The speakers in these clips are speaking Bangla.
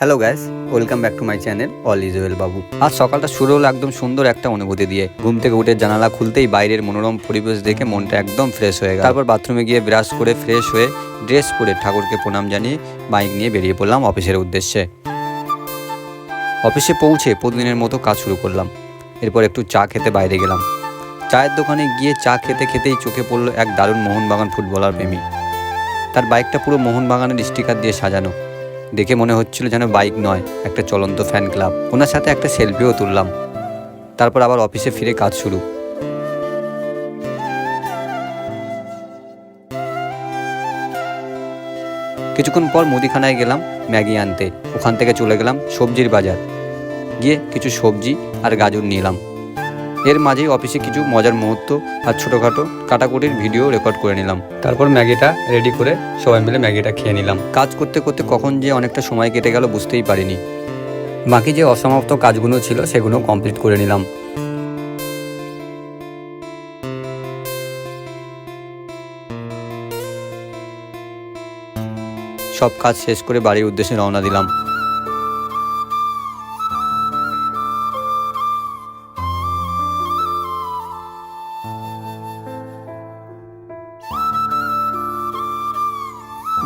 Hello guys, welcome back to my channel all is well বাবু। আজ সকালটা শুরু হলো একদম সুন্দর একটা অনুভূতি দিয়ে। ঘুম থেকে উঠে জানালা খুলতেই বাইরের মনোরম পরিবেশ দেখে মনটা একদম ফ্রেশ হয়ে গেল। তারপর বাথরুমে গিয়ে ব্রাশ করে ফ্রেশ হয়ে ড্রেস পরে ঠাকুরকে প্রণাম জানিয়ে বাইক নিয়ে বেরিয়ে পড়লাম অফিসের উদ্দেশ্যে। অফিসে পৌঁছে প্রতিদিনের মতো কাজ শুরু করলাম। এরপর একটু চা খেতে বাইরে গেলাম। চায়ের দোকানে গিয়ে চা খেতে খেতেই চোখে পড়লো এক দারুণ মোহনবাগান ফুটবলার প্রেমী। তার বাইকটা পুরো মোহনবাগানের স্টিকার দিয়ে সাজানো। দেখে মনে হচ্ছিল যেন বাইক নয়, একটা চলন্ত ফ্যান ক্লাব। ওনার সাথে একটা সেলফিও তুললাম। তারপর আবার অফিসে ফিরে কাজ শুরু। কিছুক্ষণ পর মুদিখানায় গেলাম ম্যাগি আনতে। ওখান থেকে চলে গেলাম সবজির বাজার, গিয়ে কিছু সবজি আর গাজর নিলাম। এর মাঝেই অফিসে কিছু মজার মুহূর্ত আর ছোটোখাটো কাটাকুটির ভিডিও রেকর্ড করে নিলাম। তারপর ম্যাগিটা রেডি করে সবাই মিলে ম্যাগিটা খেয়ে নিলাম। কাজ করতে করতে কখন যে অনেকটা সময় কেটে গেল বুঝতেই পারিনি। বাকি যে অসমাপ্ত কাজগুলো ছিল সেগুলো কমপ্লিট করে নিলাম। সব কাজ শেষ করে বাড়ির উদ্দেশ্যে রওনা দিলাম।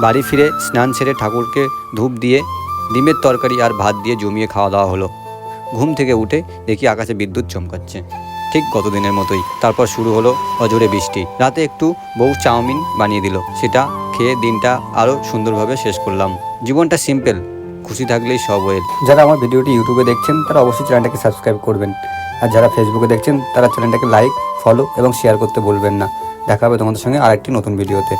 বাড়ি ফিরে স্নান সেরে ঠাকুরকে ধূপ দিয়ে ডিমের তরকারি আর ভাত দিয়ে জমিয়ে খাওয়া দাওয়া হলো। ঘুম থেকে উঠে দেখি আকাশে বিদ্যুৎ চমকাচ্ছে, ঠিক গতদিনের মতোই। তারপর শুরু হলো অজোরে বৃষ্টি। রাতে একটু বউ চাউমিন বানিয়ে দিল, সেটা খেয়ে দিনটা আরও সুন্দরভাবে শেষ করলাম। জীবনটা সিম্পল, খুশি থাকলেই সব ওয়েল। যারা আমার ভিডিওটি ইউটিউবে দেখছেন তারা অবশ্যই চ্যানেলটাকে সাবস্ক্রাইব করবেন, আর যারা ফেসবুকে দেখছেন তারা চ্যানেলটাকে লাইক, ফলো এবং শেয়ার করতে ভুলবেন না। দেখা হবে তোমাদের সঙ্গে আরেকটি নতুন ভিডিওতে।